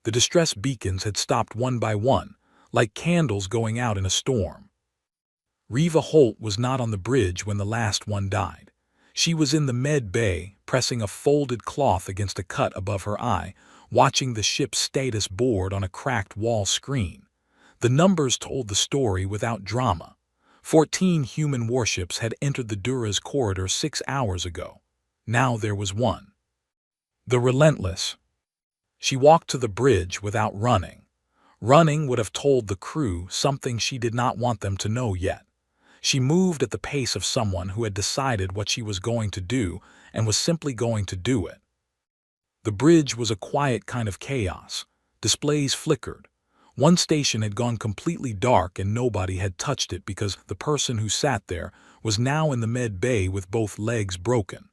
The distress beacons had stopped one by one, like candles going out in a storm. Reva Holt was not on the bridge when the last one died. She was in the med bay, pressing a folded cloth against a cut above her eye, watching the ship's status board on a cracked wall screen. The numbers told the story without drama. 14 human warships had entered the Dura's corridor 6 hours ago. Now there was one. The Relentless. She walked to the bridge without running. Running would have told the crew something she did not want them to know yet. She moved at the pace of someone who had decided what she was going to do and was simply going to do it. The bridge was a quiet kind of chaos. Displays flickered. One station had gone completely dark and nobody had touched it because the person who sat there was now in the med bay with both legs broken.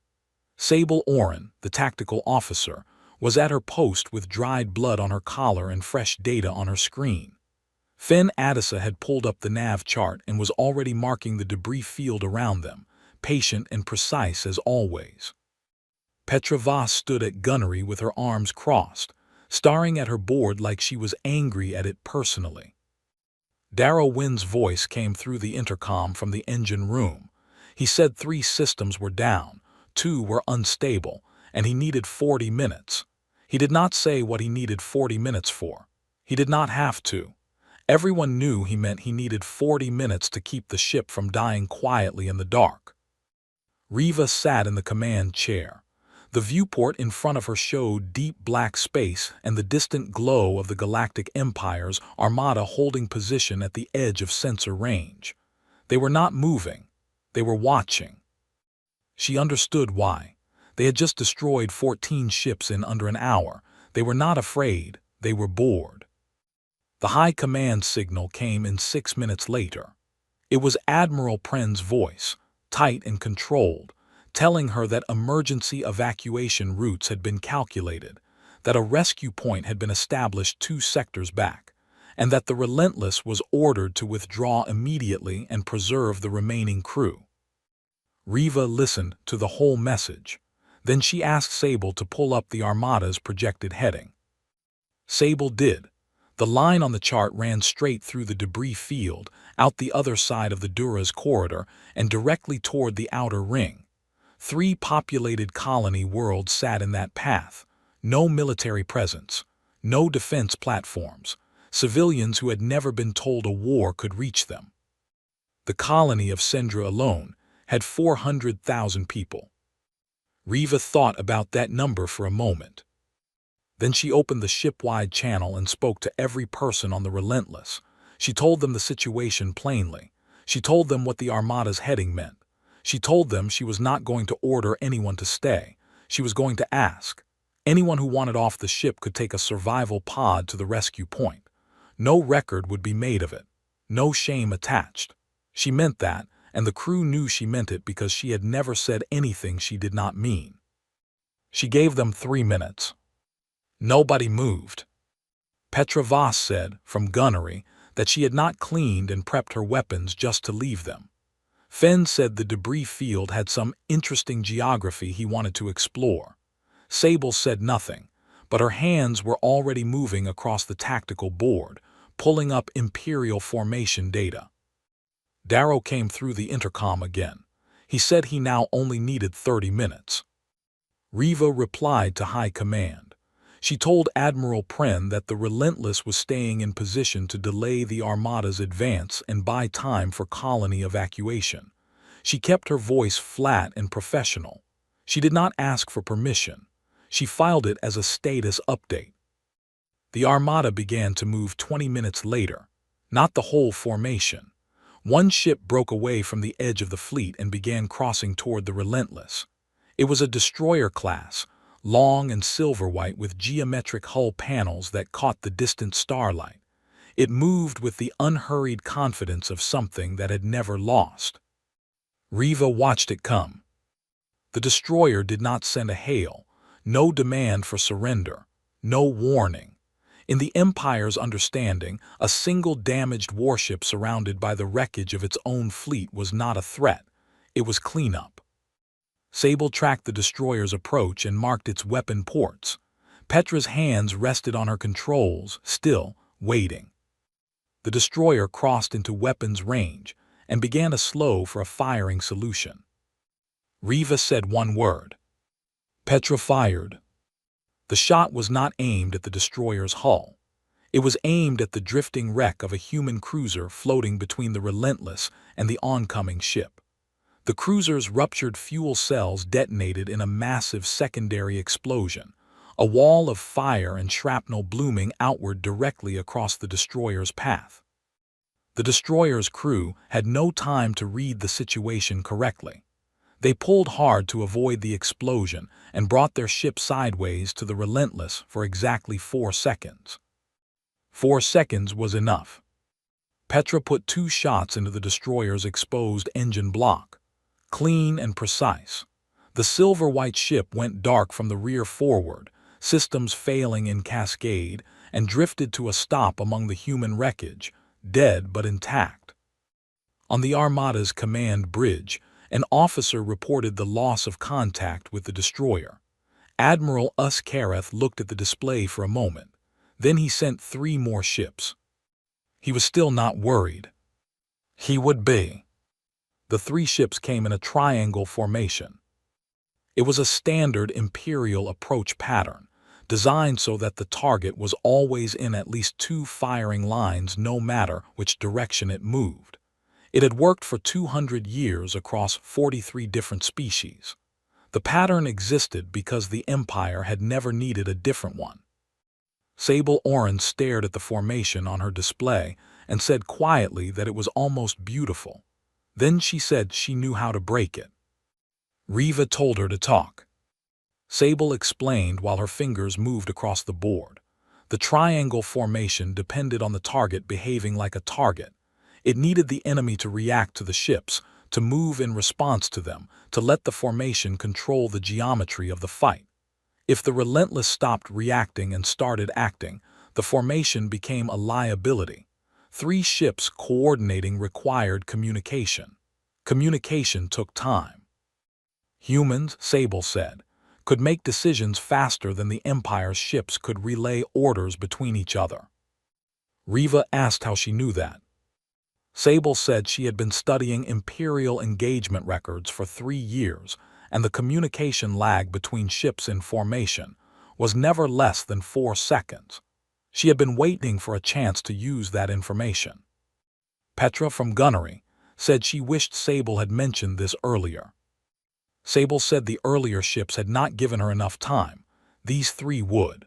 Sable Oren, the tactical officer, was at her post with dried blood on her collar and fresh data on her screen. Finn Addisa had pulled up the nav chart and was already marking the debris field around them, patient and precise as always. Petra Voss stood at gunnery with her arms crossed, staring at her board like she was angry at it personally. Darrow Wynn's voice came through the intercom from the engine room. He said 3 systems were down, 2 were unstable, and he needed 40 minutes. He did not say what he needed 40 minutes for. He did not have to. Everyone knew he meant he needed 40 minutes to keep the ship from dying quietly in the dark. Reva sat in the command chair. The viewport in front of her showed deep black space and the distant glow of the Galactic Empire's Armada holding position at the edge of sensor range. They were not moving. They were watching. She understood why. They had just destroyed 14 ships in under an hour. They were not afraid. They were bored. The high command signal came in 6 minutes later. It was Admiral Pren's voice, tight and controlled, telling her that emergency evacuation routes had been calculated, that a rescue point had been established 2 sectors back, and that the Relentless was ordered to withdraw immediately and preserve the remaining crew. Reva listened to the whole message. Then she asked Sable to pull up the Armada's projected heading. Sable did. The line on the chart ran straight through the debris field, out the other side of the Dura's corridor, and directly toward the outer ring. 3 populated colony worlds sat in that path. No military presence. No defense platforms. Civilians who had never been told a war could reach them. The colony of Sendra alone had 400,000 people. Reva thought about that number for a moment. Then she opened the ship-wide channel and spoke to every person on the Relentless. She told them the situation plainly. She told them what the Armada's heading meant. She told them she was not going to order anyone to stay. She was going to ask. Anyone who wanted off the ship could take a survival pod to the rescue point. No record would be made of it. No shame attached. She meant that, and the crew knew she meant it because she had never said anything she did not mean. She gave them 3 minutes. Nobody moved. Petra Voss said, from gunnery, that she had not cleaned and prepped her weapons just to leave them. Fenn said the debris field had some interesting geography he wanted to explore. Sable said nothing, but her hands were already moving across the tactical board, pulling up Imperial formation data. Darrow came through the intercom again. He said he now only needed 30 minutes. Reva replied to High Command. She told Admiral Pren that the Relentless was staying in position to delay the Armada's advance and buy time for colony evacuation. She kept her voice flat and professional. She did not ask for permission. She filed it as a status update. The Armada began to move 20 minutes later, not the whole formation. One ship broke away from the edge of the fleet and began crossing toward the Relentless. It was a destroyer class, long and silver-white with geometric hull panels that caught the distant starlight. It moved with the unhurried confidence of something that had never lost. Reva watched it come. The destroyer did not send a hail, no demand for surrender, no warning. In the Empire's understanding, a single damaged warship surrounded by the wreckage of its own fleet was not a threat. It was cleanup. Sable tracked the destroyer's approach and marked its weapon ports. Petra's hands rested on her controls, still waiting. The destroyer crossed into weapons range and began a slow for a firing solution. Riva said one word. Petra fired. The shot was not aimed at the destroyer's hull. It was aimed at the drifting wreck of a human cruiser floating between the Relentless and the oncoming ship. The cruiser's ruptured fuel cells detonated in a massive secondary explosion, a wall of fire and shrapnel blooming outward directly across the destroyer's path. The destroyer's crew had no time to read the situation correctly. They pulled hard to avoid the explosion and brought their ship sideways to the Relentless for exactly 4 seconds. 4 seconds was enough. Petra put 2 shots into the destroyer's exposed engine block. Clean and precise. The silver-white ship went dark from the rear forward, systems failing in cascade, and drifted to a stop among the human wreckage, dead but intact. On the Armada's command bridge, an officer reported the loss of contact with the destroyer. Admiral Uskareth looked at the display for a moment. Then he sent 3 more ships. He was still not worried. He would be. The 3 ships came in a triangle formation. It was a standard Imperial approach pattern, designed so that the target was always in at least 2 firing lines no matter which direction it moved. It had worked for 200 years across 43 different species. The pattern existed because the Empire had never needed a different one. Sable Oren stared at the formation on her display and said quietly that it was almost beautiful. Then she said she knew how to break it. Riva told her to talk. Sable explained while her fingers moved across the board. The triangle formation depended on the target behaving like a target. It needed the enemy to react to the ships, to move in response to them, to let the formation control the geometry of the fight. If the Relentless stopped reacting and started acting, the formation became a liability. 3 ships coordinating required communication. Communication took time. Humans, Sable said, could make decisions faster than the Empire's ships could relay orders between each other. Riva asked how she knew that. Sable said she had been studying Imperial engagement records for 3 years, and the communication lag between ships in formation was never less than 4 seconds. She had been waiting for a chance to use that information. Petra from Gunnery said she wished Sable had mentioned this earlier. Sable said the earlier ships had not given her enough time. These 3 would.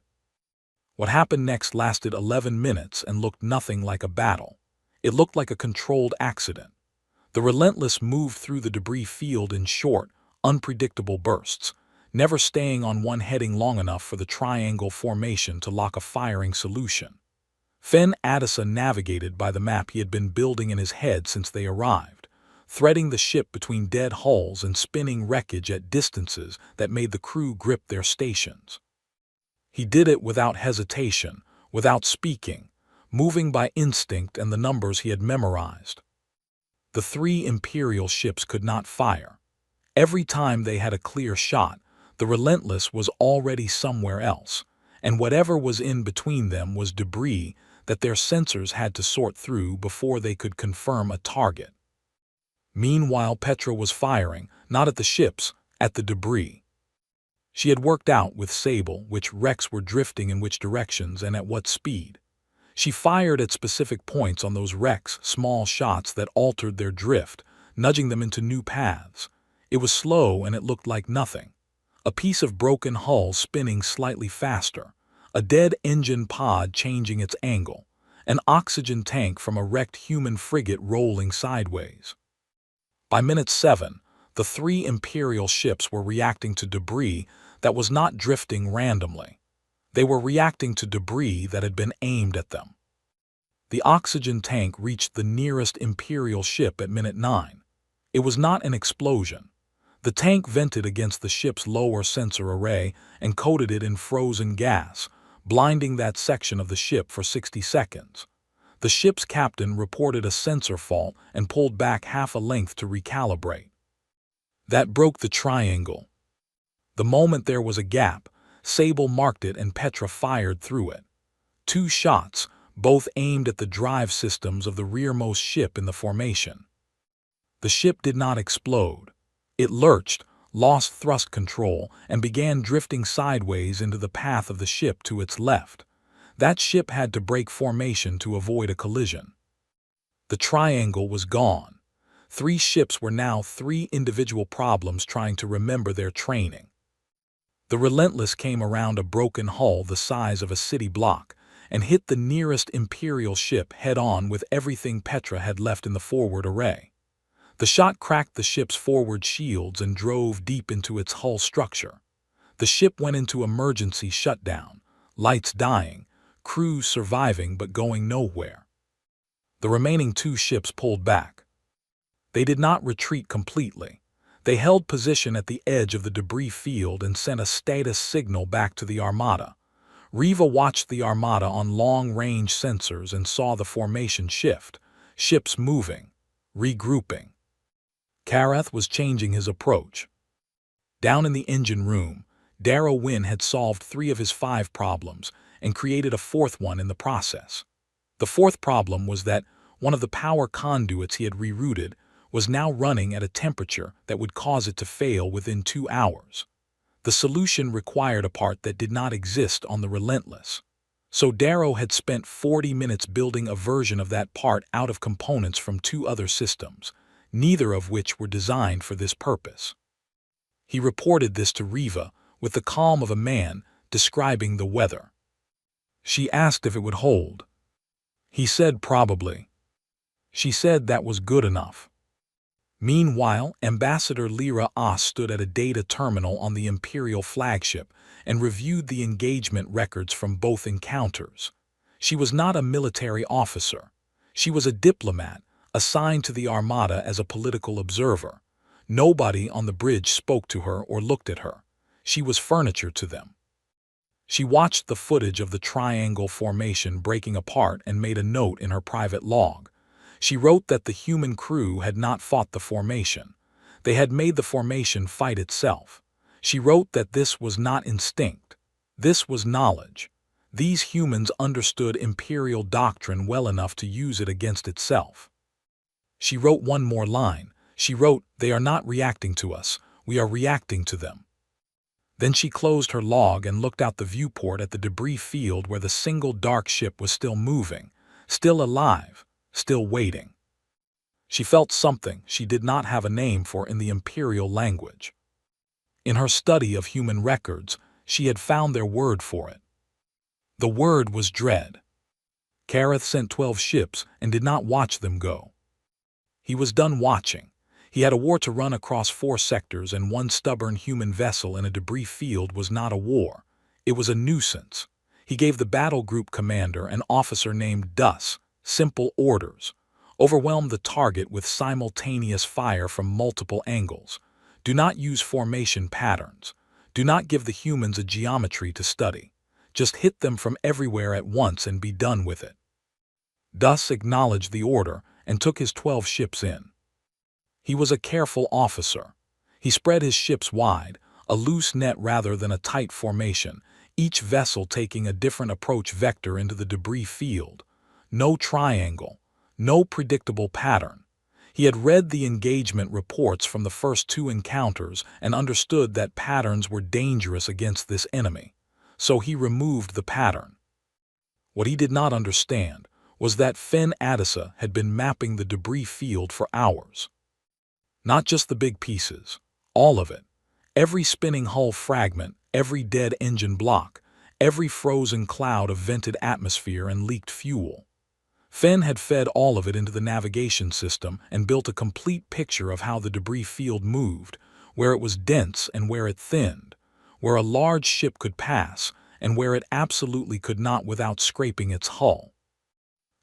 What happened next lasted 11 minutes and looked nothing like a battle. It looked like a controlled accident. The Relentless moved through the debris field in short, unpredictable bursts, never staying on one heading long enough for the triangle formation to lock a firing solution. Fen Addisa navigated by the map he had been building in his head since they arrived, threading the ship between dead hulls and spinning wreckage at distances that made the crew grip their stations. He did it without hesitation, without speaking, moving by instinct and the numbers he had memorized. The 3 Imperial ships could not fire. Every time they had a clear shot, the Relentless was already somewhere else, and whatever was in between them was debris that their sensors had to sort through before they could confirm a target. Meanwhile, Petra was firing, not at the ships, at the debris. She had worked out with Sable which wrecks were drifting in which directions and at what speed. She fired at specific points on those wrecks, small shots that altered their drift, nudging them into new paths. It was slow and it looked like nothing. A piece of broken hull spinning slightly faster, a dead engine pod changing its angle, an oxygen tank from a wrecked human frigate rolling sideways. By minute 7, the 3 Imperial ships were reacting to debris that was not drifting randomly. They were reacting to debris that had been aimed at them. The oxygen tank reached the nearest Imperial ship at minute 9. It was not an explosion. The tank vented against the ship's lower sensor array and coated it in frozen gas, blinding that section of the ship for 60 seconds. The ship's captain reported a sensor fault and pulled back half a length to recalibrate. That broke the triangle. The moment there was a gap, Sable marked it and Petra fired through it. 2 shots, both aimed at the drive systems of the rearmost ship in the formation. The ship did not explode. It lurched, lost thrust control, and began drifting sideways into the path of the ship to its left. That ship had to break formation to avoid a collision. The triangle was gone. 3 ships were now 3 individual problems trying to remember their training. The Relentless came around a broken hull the size of a city block and hit the nearest Imperial ship head-on with everything Petra had left in the forward array. The shot cracked the ship's forward shields and drove deep into its hull structure. The ship went into emergency shutdown, lights dying, crews surviving but going nowhere. The remaining 2 ships pulled back. They did not retreat completely. They held position at the edge of the debris field and sent a status signal back to the Armada. Riva watched the Armada on long-range sensors and saw the formation shift, ships moving, regrouping. Kareth was changing his approach. Down in the engine room, Darrow Wynn had solved 3 of his 5 problems and created a 4th one in the process. The 4th problem was that one of the power conduits he had rerouted was now running at a temperature that would cause it to fail within 2 hours. The solution required a part that did not exist on the Relentless. So Darrow had spent 40 minutes building a version of that part out of components from 2 other systems, neither of which were designed for this purpose. He reported this to Riva with the calm of a man describing the weather. She asked if it would hold. He said probably. She said that was good enough. Meanwhile, Ambassador Lyra Oss stood at a data terminal on the Imperial flagship and reviewed the engagement records from both encounters. She was not a military officer. She was a diplomat assigned to the Armada as a political observer. Nobody on the bridge spoke to her or looked at her. She was furniture to them. She watched the footage of the triangle formation breaking apart and made a note in her private log. She wrote that the human crew had not fought the formation. They had made the formation fight itself. She wrote that this was not instinct. This was knowledge. These humans understood Imperial doctrine well enough to use it against itself. She wrote one more line. She wrote, "They are not reacting to us. We are reacting to them." Then she closed her log and looked out the viewport at the debris field where the single dark ship was still moving, still alive, still waiting. She felt something she did not have a name for in the Imperial language. In her study of human records, she had found their word for it. The word was dread. Kareth sent 12 ships and did not watch them go. He was done watching. He had a war to run across 4 sectors, and one stubborn human vessel in a debris field was not a war. It was a nuisance. He gave the battle group commander, an officer named Dus, simple orders. Overwhelm the target with simultaneous fire from multiple angles. Do not use formation patterns. Do not give the humans a geometry to study. Just hit them from everywhere at once and be done with it. Dus acknowledged the order and took his 12 ships in. He was a careful officer. He spread his ships wide, a loose net rather than a tight formation, each vessel taking a different approach vector into the debris field. No triangle, no predictable pattern. He had read the engagement reports from the first 2 encounters and understood that patterns were dangerous against this enemy, so he removed the pattern. What he did not understand was that Fen Adisa had been mapping the debris field for hours. Not just the big pieces, all of it. Every spinning hull fragment, every dead engine block, every frozen cloud of vented atmosphere and leaked fuel. Fen had fed all of it into the navigation system and built a complete picture of how the debris field moved, where it was dense and where it thinned, where a large ship could pass and where it absolutely could not without scraping its hull.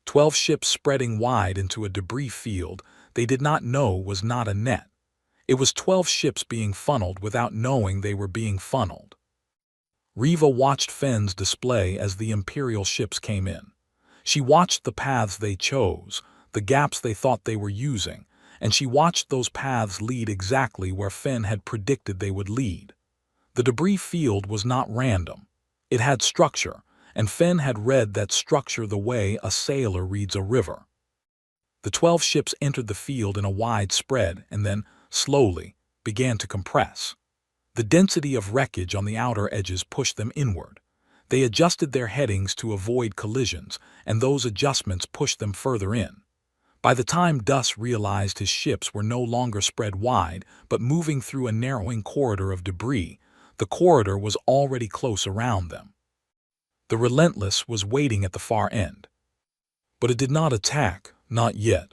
12 ships spreading wide into a debris field they did not know was not a net. It was 12 ships being funneled without knowing they were being funneled. Riva watched Fen's display as the Imperial ships came in. She watched the paths they chose, the gaps they thought they were using, and she watched those paths lead exactly where Fen had predicted they would lead. The debris field was not random. It had structure, and Fenn had read that structure the way a sailor reads a river. The 12 ships entered the field in a wide spread and then, slowly, began to compress. The density of wreckage on the outer edges pushed them inward. They adjusted their headings to avoid collisions, and those adjustments pushed them further in. By the time Duss realized his ships were no longer spread wide, but moving through a narrowing corridor of debris, the corridor was already close around them. The Relentless was waiting at the far end. But it did not attack, not yet.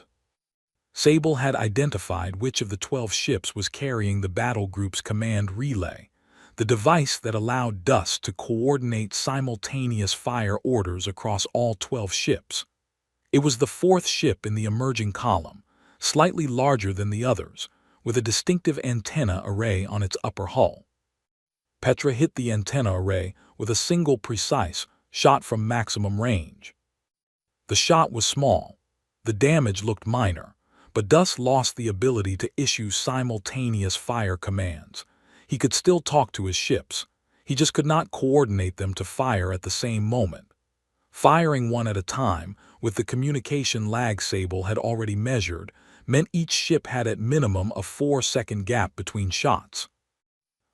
Sable had identified which of the 12 ships was carrying the battle group's command relay, the device that allowed Duss to coordinate simultaneous fire orders across all 12 ships. It was the 4th ship in the emerging column, slightly larger than the others, with a distinctive antenna array on its upper hull. Petra hit the antenna array with a single precise shot from maximum range. The shot was small. The damage looked minor, but Duss lost the ability to issue simultaneous fire commands. He could still talk to his ships. He just could not coordinate them to fire at the same moment. Firing one at a time, with the communication lag Sable had already measured, meant each ship had at minimum a 4-second gap between shots.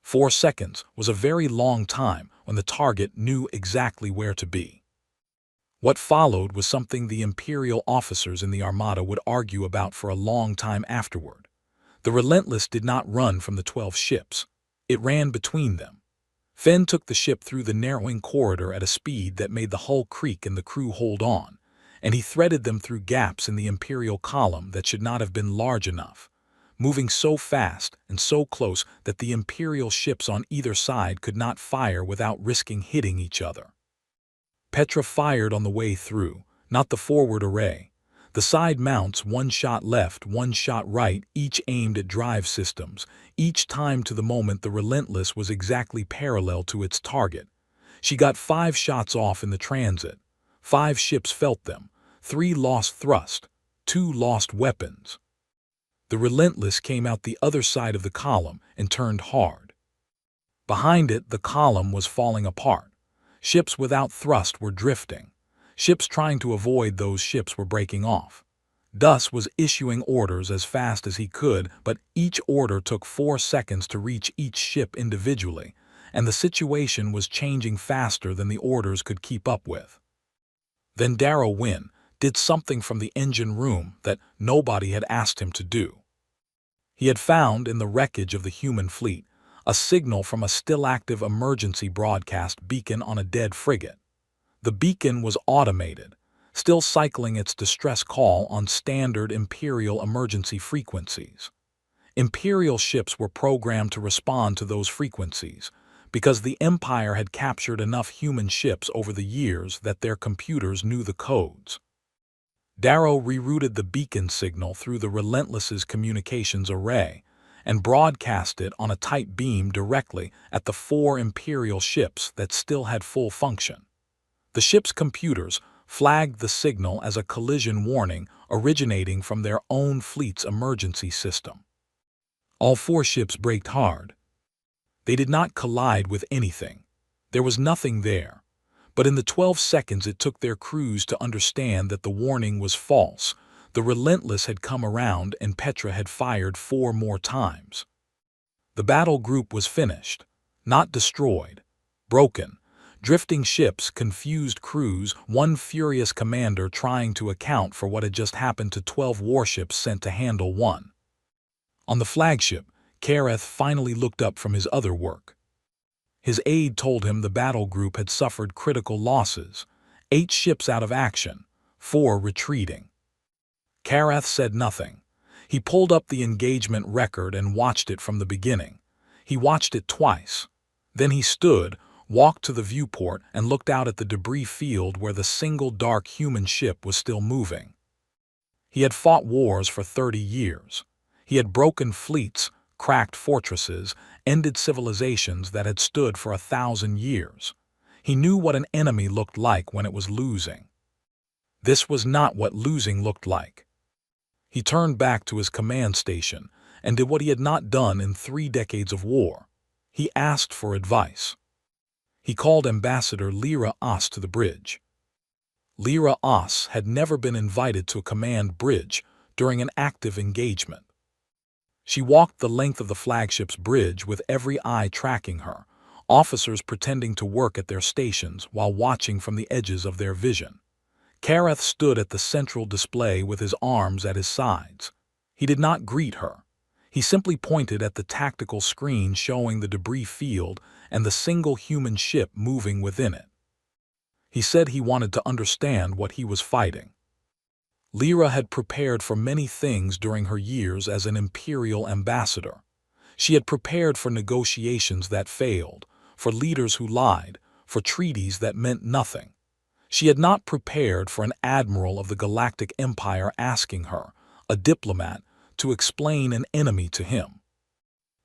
4 seconds was a very long time when the target knew exactly where to be. What followed was something the Imperial officers in the Armada would argue about for a long time afterward. The Relentless did not run from the 12 ships. It ran between them. Fenn took the ship through the narrowing corridor at a speed that made the hull creak and the crew hold on, and he threaded them through gaps in the Imperial column that should not have been large enough, moving so fast and so close that the Imperial ships on either side could not fire without risking hitting each other. Petra fired on the way through, not the forward array. The side mounts, 1 shot left, 1 shot right, each aimed at drive systems, each time to the moment the Relentless was exactly parallel to its target. She got 5 shots off in the transit. 5 ships felt them. 3 lost thrust. 2 lost weapons. The Relentless came out the other side of the column and turned hard. Behind it, the column was falling apart. Ships without thrust were drifting. Ships trying to avoid those ships were breaking off. Duss was issuing orders as fast as he could, but each order took 4 seconds to reach each ship individually, and the situation was changing faster than the orders could keep up with. Then Darrow Wynn did something from the engine room that nobody had asked him to do. He had found in the wreckage of the human fleet a signal from a still-active emergency broadcast beacon on a dead frigate. The beacon was automated, still cycling its distress call on standard Imperial emergency frequencies. Imperial ships were programmed to respond to those frequencies because the Empire had captured enough human ships over the years that their computers knew the codes. Darrow rerouted the beacon signal through the Relentless's communications array and broadcast it on a tight beam directly at the 4 Imperial ships that still had full function. The ship's computers flagged the signal as a collision warning originating from their own fleet's emergency system. All 4 ships braked hard. They did not collide with anything. There was nothing there. But in the 12 seconds it took their crews to understand that the warning was false, the Relentless had come around and Petra had fired 4 more times. The battle group was finished, not destroyed, broken. Drifting ships, confused crews, one furious commander trying to account for what had just happened to 12 warships sent to handle one. On the flagship, Kareth finally looked up from his other work. His aide told him the battle group had suffered critical losses, 8 ships out of action, 4 retreating. Kareth said nothing. He pulled up the engagement record and watched it from the beginning. He watched it twice. Then he stood, walked to the viewport and looked out at the debris field where the single dark human ship was still moving. He had fought wars for 30 years. He had broken fleets, cracked fortresses, ended civilizations that had stood for 1,000 years. He knew what an enemy looked like when it was losing. This was not what losing looked like. He turned back to his command station and did what he had not done in 3 decades of war. He asked for advice. He called Ambassador Lyra Os to the bridge. Lyra Os had never been invited to a command bridge during an active engagement. She walked the length of the flagship's bridge with every eye tracking her, officers pretending to work at their stations while watching from the edges of their vision. Kareth stood at the central display with his arms at his sides. He did not greet her. He simply pointed at the tactical screen showing the debris field and the single human ship moving within it. He said he wanted to understand what he was fighting. Lyra had prepared for many things during her years as an imperial ambassador. She had prepared for negotiations that failed, for leaders who lied, for treaties that meant nothing. She had not prepared for an admiral of the Galactic Empire asking her, a diplomat, to explain an enemy to him.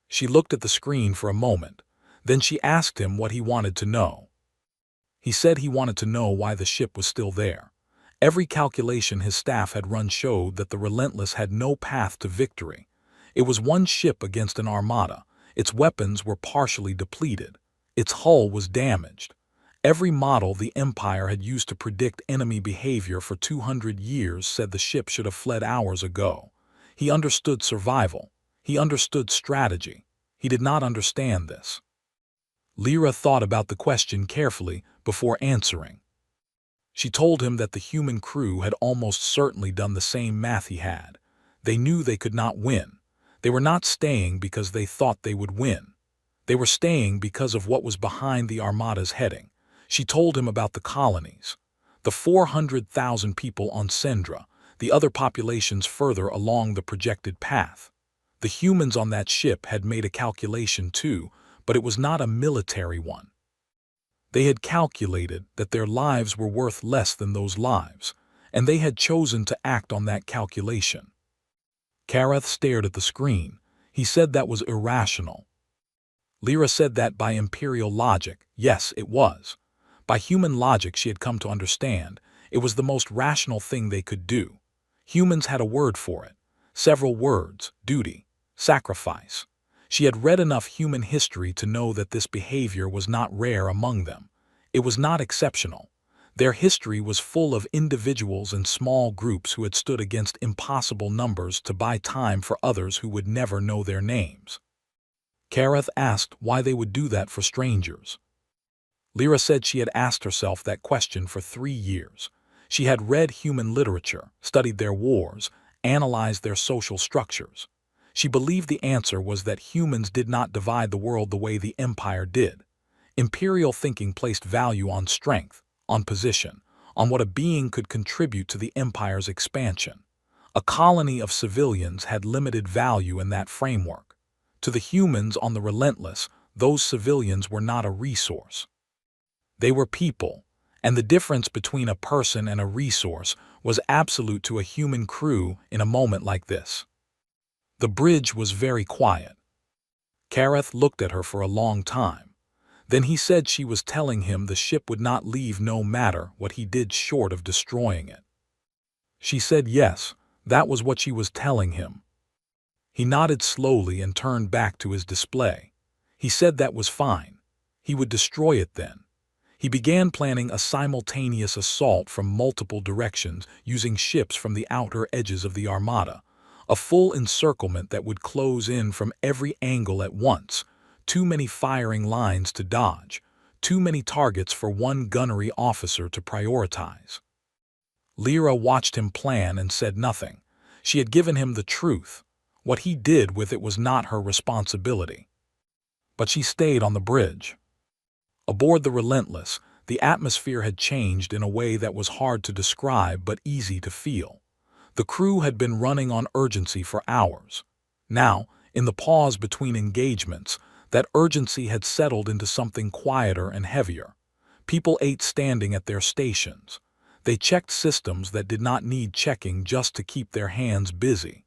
She looked at the screen for a moment, then she asked him what he wanted to know. He said he wanted to know why the ship was still there. Every calculation his staff had run showed that the Relentless had no path to victory. It was one ship against an armada. Its weapons were partially depleted. Its hull was damaged. Every model the Empire had used to predict enemy behavior for 200 years said the ship should have fled hours ago. He understood survival. He understood strategy. He did not understand this. Lyra thought about the question carefully before answering. She told him that the human crew had almost certainly done the same math he had. They knew they could not win. They were not staying because they thought they would win. They were staying because of what was behind the Armada's heading. She told him about the colonies, the 400,000 people on Sendra, the other populations further along the projected path. The humans on that ship had made a calculation too, but it was not a military one. They had calculated that their lives were worth less than those lives, and they had chosen to act on that calculation. Kareth stared at the screen. He said that was irrational. Lyra said that by imperial logic, yes, it was. By human logic she had come to understand, it was the most rational thing they could do. Humans had a word for it. Several words: duty, sacrifice. She had read enough human history to know that this behavior was not rare among them. It was not exceptional. Their history was full of individuals and small groups who had stood against impossible numbers to buy time for others who would never know their names. Kareth asked why they would do that for strangers. Lyra said she had asked herself that question for 3 years. She had read human literature, studied their wars, analyzed their social structures. She believed the answer was that humans did not divide the world the way the Empire did. Imperial thinking placed value on strength, on position, on what a being could contribute to the Empire's expansion. A colony of civilians had limited value in that framework. To the humans on the Relentless, those civilians were not a resource. They were people, and the difference between a person and a resource was absolute to a human crew in a moment like this. The bridge was very quiet. Kareth looked at her for a long time. Then he said she was telling him the ship would not leave no matter what he did short of destroying it. She said yes, that was what she was telling him. He nodded slowly and turned back to his display. He said that was fine. He would destroy it then. He began planning a simultaneous assault from multiple directions using ships from the outer edges of the Armada. A full encirclement that would close in from every angle at once. Too many firing lines to dodge. Too many targets for one gunnery officer to prioritize. Lyra watched him plan and said nothing. She had given him the truth. What he did with it was not her responsibility. But she stayed on the bridge. Aboard the Relentless, the atmosphere had changed in a way that was hard to describe but easy to feel. The crew had been running on urgency for hours. Now, in the pause between engagements, that urgency had settled into something quieter and heavier. People ate standing at their stations. They checked systems that did not need checking just to keep their hands busy.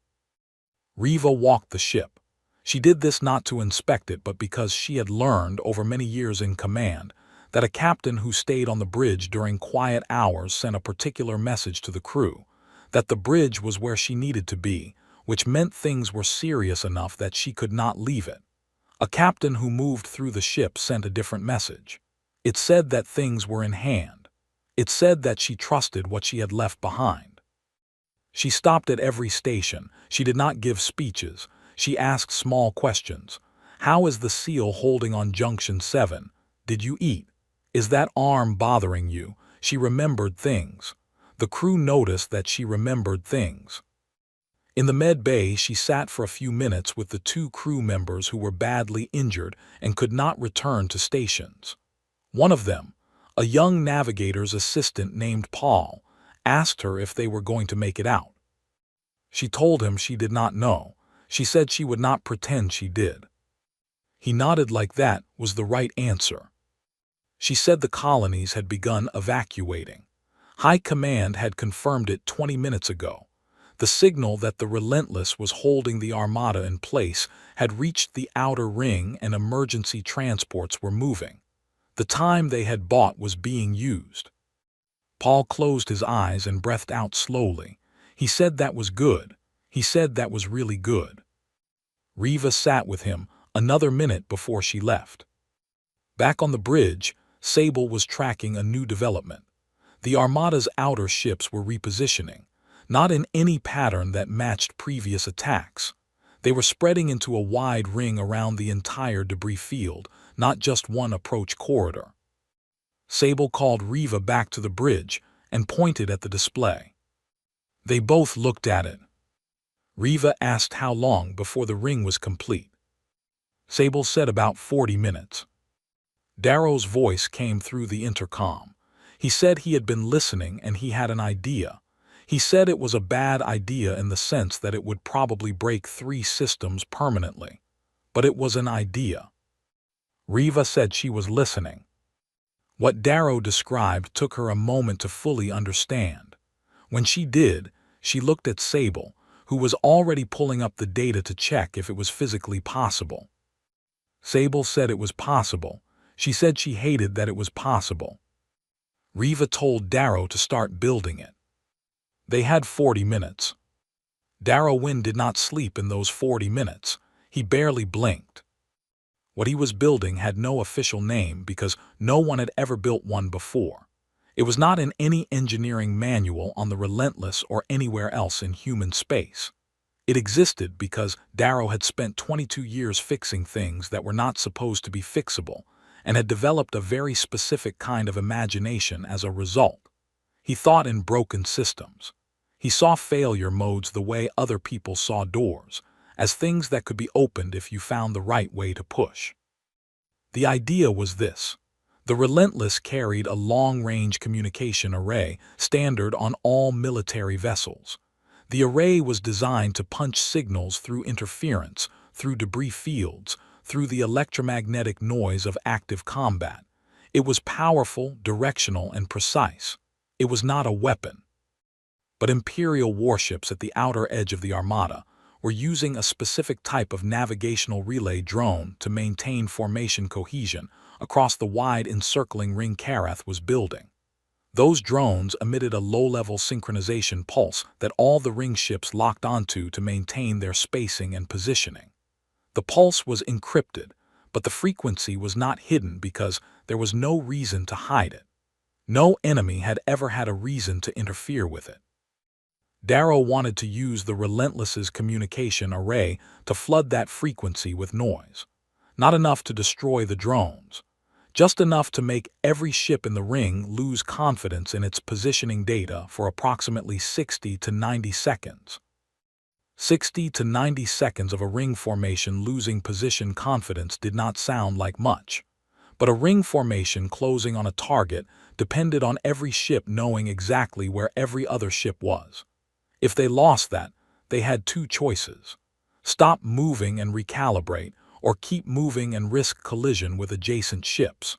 Riva walked the ship. She did this not to inspect it but because she had learned over many years in command that a captain who stayed on the bridge during quiet hours sent a particular message to the crew, that the bridge was where she needed to be, which meant things were serious enough that she could not leave it. A captain who moved through the ship sent a different message. It said that things were in hand. It said that she trusted what she had left behind. She stopped at every station. She did not give speeches. She asked small questions. How is the seal holding on Junction 7? Did you eat? Is that arm bothering you? She remembered things. The crew noticed that she remembered things. In the med bay, she sat for a few minutes with the 2 crew members who were badly injured and could not return to stations. One of them, a young navigator's assistant named Paul, asked her if they were going to make it out. She told him she did not know. She said she would not pretend she did. He nodded like that was the right answer. She said the colonies had begun evacuating. High Command had confirmed it 20 minutes ago. The signal that the Relentless was holding the Armada in place had reached the outer ring and emergency transports were moving. The time they had bought was being used. Paul closed his eyes and breathed out slowly. He said that was good. He said that was really good. Riva sat with him another minute before she left. Back on the bridge, Sable was tracking a new development. The Armada's outer ships were repositioning, not in any pattern that matched previous attacks. They were spreading into a wide ring around the entire debris field, not just one approach corridor. Sable called Riva back to the bridge and pointed at the display. They both looked at it. Riva asked how long before the ring was complete. Sable said about 40 minutes. Darrow's voice came through the intercom. He said he had been listening and he had an idea. He said it was a bad idea in the sense that it would probably break 3 systems permanently. But it was an idea. Riva said she was listening. What Darrow described took her a moment to fully understand. When she did, she looked at Sable, who was already pulling up the data to check if it was physically possible. Sable said it was possible. She said she hated that it was possible. Riva told Darrow to start building it. They had 40 minutes. Darrow Wynn did not sleep in those 40 minutes. He barely blinked. What he was building had no official name because no one had ever built one before. It was not in any engineering manual on the Relentless or anywhere else in human space. It existed because Darrow had spent 22 years fixing things that were not supposed to be fixable and had developed a very specific kind of imagination as a result. He thought in broken systems. He saw failure modes the way other people saw doors, as things that could be opened if you found the right way to push. The idea was this. The Relentless carried a long-range communication array standard on all military vessels. The array was designed to punch signals through interference, through debris fields, through the electromagnetic noise of active combat. It was powerful, directional, and precise. It was not a weapon. But Imperial warships at the outer edge of the Armada were using a specific type of navigational relay drone to maintain formation cohesion across the wide encircling ring Karath was building. Those drones emitted a low-level synchronization pulse that all the ring ships locked onto to maintain their spacing and positioning. The pulse was encrypted, but the frequency was not hidden because there was no reason to hide it. No enemy had ever had a reason to interfere with it. Darrow wanted to use the Relentless's communication array to flood that frequency with noise. Not enough to destroy the drones. Just enough to make every ship in the ring lose confidence in its positioning data for approximately 60 to 90 seconds. 60 to 90 seconds of a ring formation losing position confidence did not sound like much. But a ring formation closing on a target depended on every ship knowing exactly where every other ship was. If they lost that, they had 2 choices. Stop moving and recalibrate, or keep moving and risk collision with adjacent ships.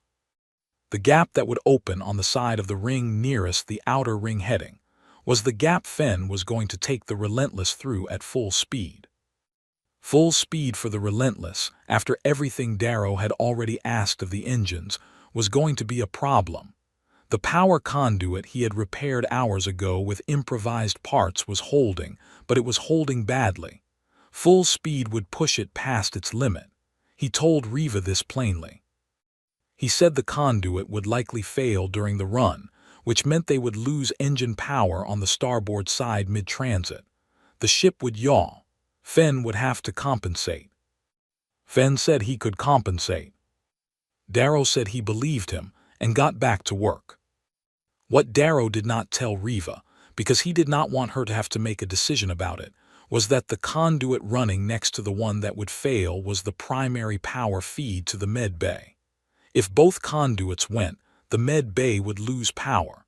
The gap that would open on the side of the ring nearest the outer ring heading was the gap Fenn was going to take the Relentless through at full speed. Full speed for the Relentless, after everything Darrow had already asked of the engines, was going to be a problem. The power conduit he had repaired hours ago with improvised parts was holding, but it was holding badly. Full speed would push it past its limit. He told Riva this plainly. He said the conduit would likely fail during the run, which meant they would lose engine power on the starboard side mid-transit. The ship would yaw. Fenn would have to compensate. Fenn said he could compensate. Darrow said he believed him and got back to work. What Darrow did not tell Riva, because he did not want her to have to make a decision about it, was that the conduit running next to the one that would fail was the primary power feed to the med bay. If both conduits went, the med bay would lose power.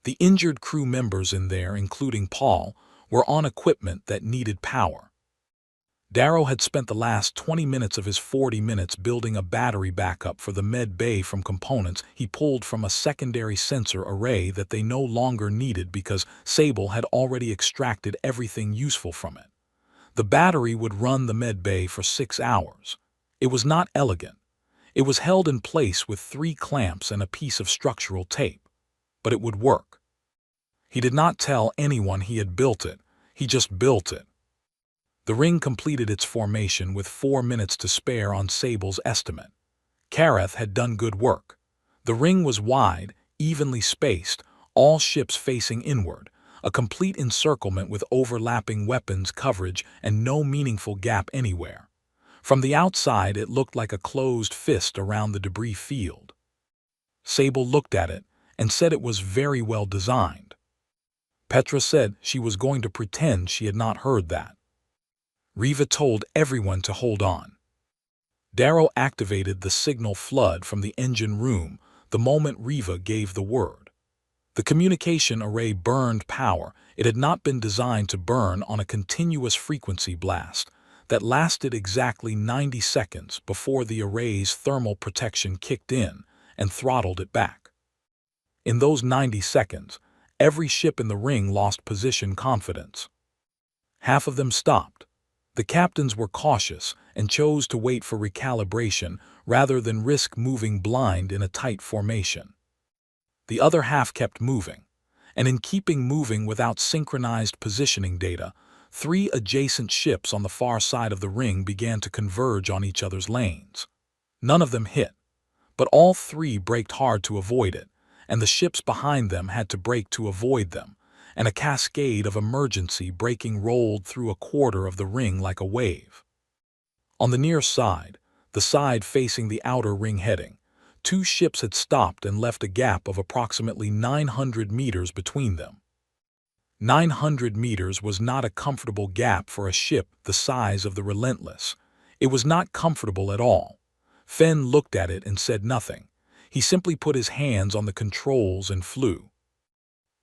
The injured crew members in there, including Paul, were on equipment that needed power. Darrow had spent the last 20 minutes of his 40 minutes building a battery backup for the med bay from components he pulled from a secondary sensor array that they no longer needed because Sable had already extracted everything useful from it. The battery would run the med bay for 6 hours. It was not elegant. It was held in place with 3 clamps and a piece of structural tape. But it would work. He did not tell anyone he had built it. He just built it. The ring completed its formation with 4 minutes to spare on Sable's estimate. Kareth had done good work. The ring was wide, evenly spaced, all ships facing inward, a complete encirclement with overlapping weapons coverage and no meaningful gap anywhere. From the outside, it looked like a closed fist around the debris field. Sable looked at it and said it was very well designed. Petra said she was going to pretend she had not heard that. Riva told everyone to hold on. Darrow activated the signal flood from the engine room the moment Riva gave the word. The communication array burned power. It had not been designed to burn on a continuous frequency blast that lasted exactly 90 seconds before the array's thermal protection kicked in and throttled it back. In those 90 seconds, every ship in the ring lost position confidence. Half of them stopped. The captains were cautious and chose to wait for recalibration rather than risk moving blind in a tight formation. The other half kept moving, and in keeping moving without synchronized positioning data, 3 adjacent ships on the far side of the ring began to converge on each other's lanes. None of them hit, but all 3 braked hard to avoid it, and the ships behind them had to brake to avoid them, and a cascade of emergency braking rolled through a quarter of the ring like a wave. On the near side, the side facing the outer ring heading, 2 ships had stopped and left a gap of approximately 900 meters between them. 900 meters was not a comfortable gap for a ship the size of the Relentless. It was not comfortable at all. Fenn looked at it and said nothing. He simply put his hands on the controls and flew.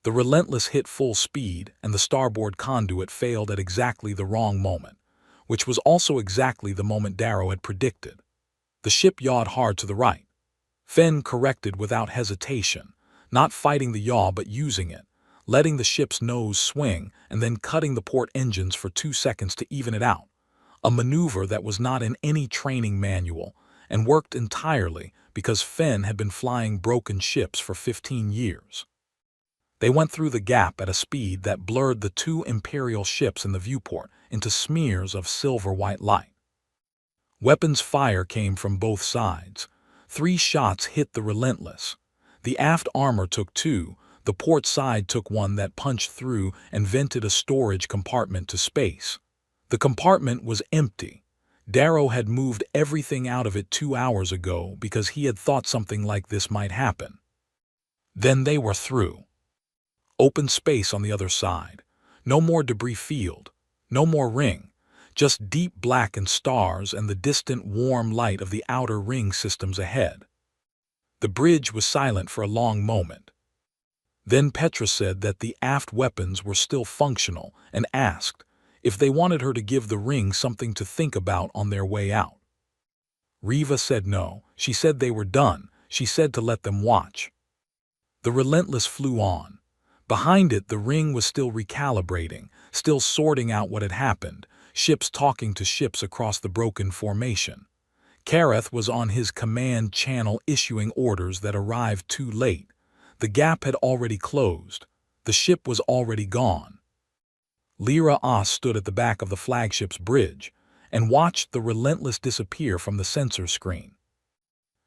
The Relentless hit full speed, and the starboard conduit failed at exactly the wrong moment, which was also exactly the moment Darrow had predicted. The ship yawed hard to the right. Fenn corrected without hesitation, not fighting the yaw but using it, letting the ship's nose swing and then cutting the port engines for 2 seconds to even it out, a maneuver that was not in any training manual and worked entirely because Fenn had been flying broken ships for 15 years. They went through the gap at a speed that blurred the 2 Imperial ships in the viewport into smears of silver-white light. Weapons fire came from both sides. 3 shots hit the Relentless. The aft armor took 2, the port side took 1 that punched through and vented a storage compartment to space. The compartment was empty. Darrow had moved everything out of it 2 hours ago because he had thought something like this might happen. Then they were through. Open space on the other side. No more debris field. No more ring. Just deep black and stars and the distant warm light of the outer ring systems ahead. The bridge was silent for a long moment. Then Petra said that the aft weapons were still functional and asked if they wanted her to give the ring something to think about on their way out. Riva said no. She said they were done. She said to let them watch. The Relentless flew on. Behind it, the ring was still recalibrating, still sorting out what had happened, ships talking to ships across the broken formation. Kareth was on his command channel issuing orders that arrived too late. The gap had already closed. The ship was already gone. Lyra Oss stood at the back of the flagship's bridge, and watched the relentless disappear from the sensor screen.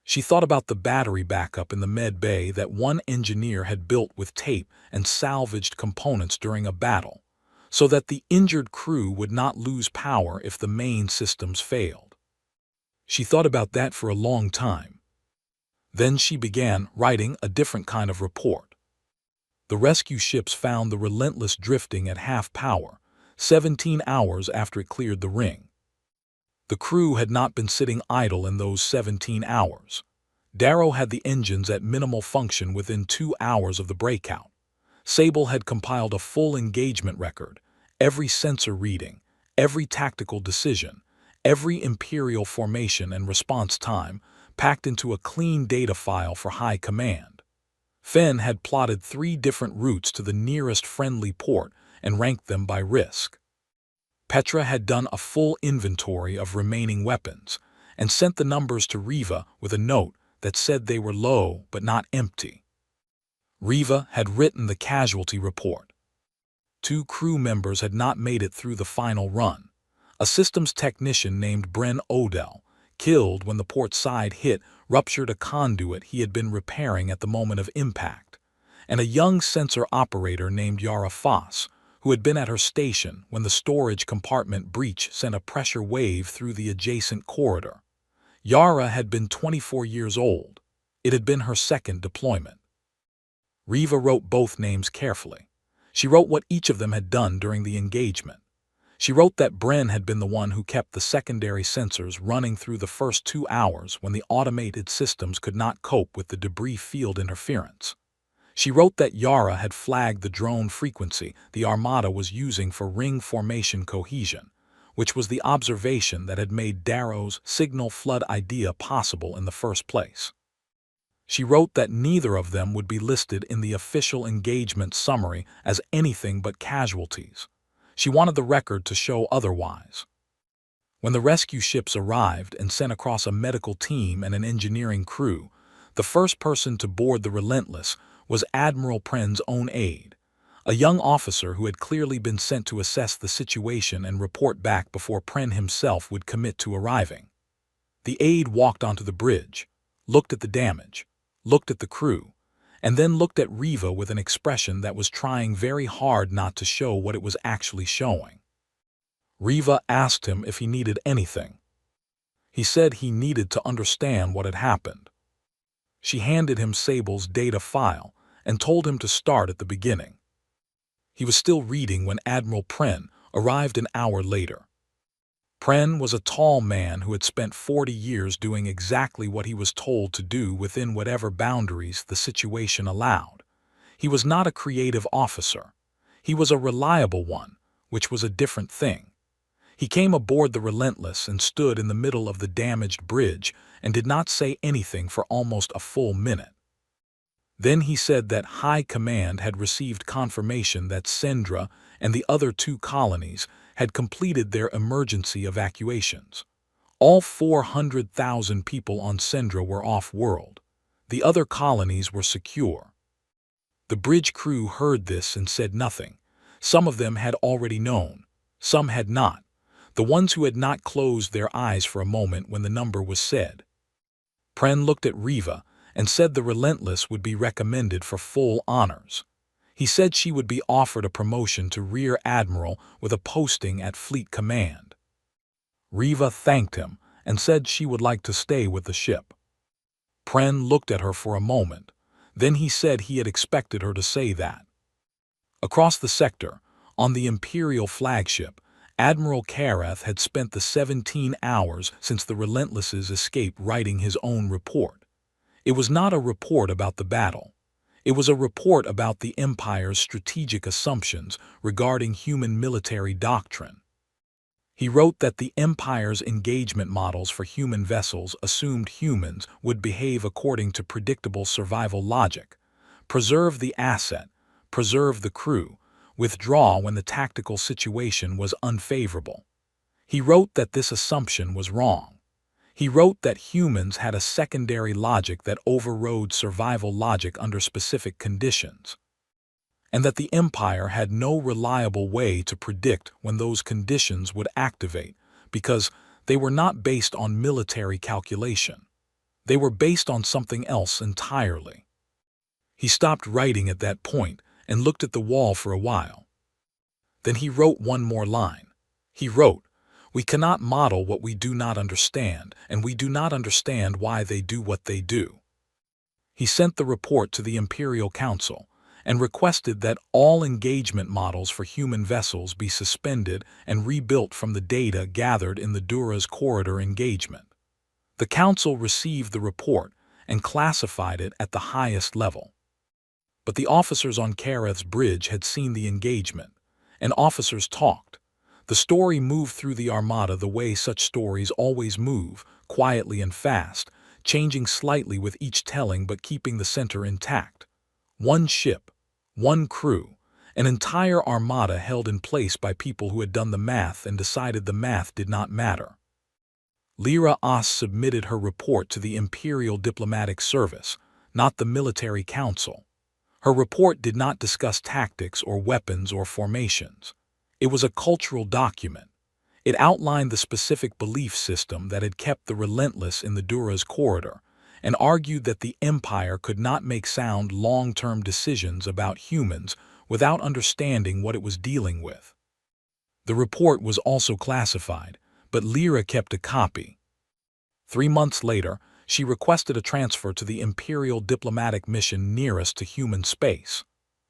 She thought about the battery backup in the med bay that one engineer had built with tape and salvaged components during a battle, so that the injured crew would not lose power if the main systems failed. She thought about that for a long time. Then she began writing a different kind of report. The rescue ships found the Relentless drifting at half power, 17 hours after it cleared the ring. The crew had not been sitting idle in those 17 hours. Darrow had the engines at minimal function within 2 hours of the breakout. Sable had compiled a full engagement record, every sensor reading, every tactical decision, every Imperial formation and response time, packed into a clean data file for high command. Fenn had plotted 3 different routes to the nearest friendly port and ranked them by risk. Petra had done a full inventory of remaining weapons and sent the numbers to Riva with a note that said they were low but not empty. Riva had written the casualty report. 2 crew members had not made it through the final run. A systems technician named Bren Odell, killed when the port side hit, ruptured a conduit he had been repairing at the moment of impact, and a young sensor operator named Yara Foss, who had been at her station when the storage compartment breach sent a pressure wave through the adjacent corridor. Yara had been 24 years old. It had been her second deployment. Riva wrote both names carefully. She wrote what each of them had done during the engagement. She wrote that Bren had been the one who kept the secondary sensors running through the first 2 hours when the automated systems could not cope with the debris field interference. She wrote that Yara had flagged the drone frequency the Armada was using for ring formation cohesion, which was the observation that had made Darrow's signal flood idea possible in the first place. She wrote that neither of them would be listed in the official engagement summary as anything but casualties. She wanted the record to show otherwise. When the rescue ships arrived and sent across a medical team and an engineering crew, the first person to board the Relentless was Admiral Pren's own aide, a young officer who had clearly been sent to assess the situation and report back before Pren himself would commit to arriving. The aide walked onto the bridge, looked at the damage, looked at the crew, and then looked at Riva with an expression that was trying very hard not to show what it was actually showing. Riva asked him if he needed anything. He said he needed to understand what had happened. She handed him Sable's data file and told him to start at the beginning. He was still reading when Admiral Pren arrived an hour later. Pren was a tall man who had spent 40 years doing exactly what he was told to do within whatever boundaries the situation allowed. He was not a creative officer. He was a reliable one, which was a different thing. He came aboard the Relentless and stood in the middle of the damaged bridge and did not say anything for almost a full minute. Then he said that High Command had received confirmation that Sendra and the other 2 colonies had completed their emergency evacuations. All 400,000 people on Sendra were off-world. The other colonies were secure. The bridge crew heard this and said nothing. Some of them had already known. Some had not. The ones who had not closed their eyes for a moment when the number was said. Pren looked at Riva and said the Relentless would be recommended for full honors. He said she would be offered a promotion to Rear Admiral with a posting at Fleet Command. Riva thanked him and said she would like to stay with the ship. Pren looked at her for a moment. Then he said he had expected her to say that. Across the sector, on the Imperial flagship, Admiral Kareth had spent the 17 hours since the Relentless's escape writing his own report. It was not a report about the battle. It was a report about the Empire's strategic assumptions regarding human military doctrine. He wrote that the Empire's engagement models for human vessels assumed humans would behave according to predictable survival logic, preserve the asset, preserve the crew, withdraw when the tactical situation was unfavorable. He wrote that this assumption was wrong. He wrote that humans had a secondary logic that overrode survival logic under specific conditions, and that the Empire had no reliable way to predict when those conditions would activate, because they were not based on military calculation. They were based on something else entirely. He stopped writing at that point and looked at the wall for a while. Then he wrote one more line. He wrote, "We cannot model what we do not understand, and we do not understand why they do what they do." He sent the report to the Imperial Council and requested that all engagement models for human vessels be suspended and rebuilt from the data gathered in the Dura's corridor engagement. The Council received the report and classified it at the highest level. But the officers on Kareth's bridge had seen the engagement, and officers talked. The story moved through the Armada the way such stories always move, quietly and fast, changing slightly with each telling but keeping the center intact. One ship, one crew, an entire armada held in place by people who had done the math and decided the math did not matter. Lyra Os submitted her report to the Imperial Diplomatic Service, not the Military Council. Her report did not discuss tactics or weapons or formations. It was a cultural document. It outlined the specific belief system that had kept the Relentless in the Dura's corridor, and argued that the Empire could not make sound long-term decisions about humans without understanding what it was dealing with. The report was also classified, but Lyra kept a copy. 3 months later, she requested a transfer to the Imperial diplomatic mission nearest to human space.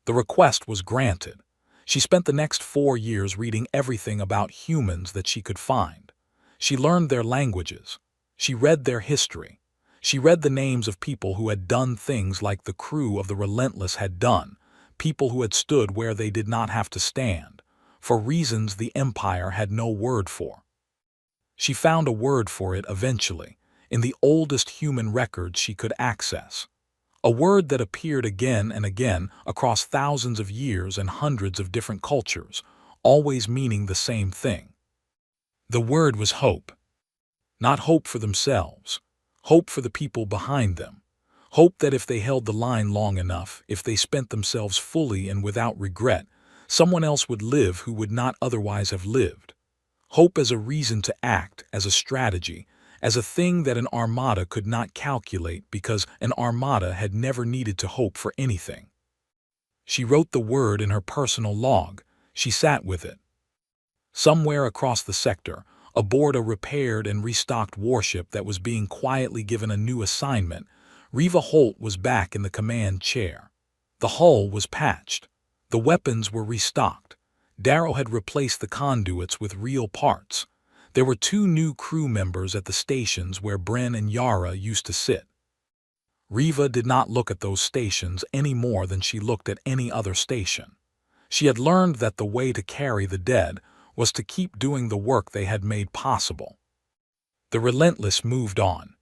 The request was granted. She spent the next 4 years reading everything about humans that she could find. She learned their languages. She read their history. She read the names of people who had done things like the crew of the Relentless had done, people who had stood where they did not have to stand, for reasons the Empire had no word for. She found a word for it eventually, in the oldest human records she could access. A word that appeared again and again across thousands of years and hundreds of different cultures, always meaning the same thing. The word was hope. Not hope for themselves, hope for the people behind them. Hope that if they held the line long enough, if they spent themselves fully and without regret, someone else would live who would not otherwise have lived. Hope as a reason to act, as a strategy, as a thing that an armada could not calculate because an armada had never needed to hope for anything. She wrote the word in her personal log. She sat with it. Somewhere across the sector, aboard a repaired and restocked warship that was being quietly given a new assignment, Reva Holt was back in the command chair. The hull was patched. The weapons were restocked. Darrow had replaced the conduits with real parts. There were 2 new crew members at the stations where Bren and Yara used to sit. Reva did not look at those stations any more than she looked at any other station. She had learned that the way to carry the dead was to keep doing the work they had made possible. The Relentless moved on.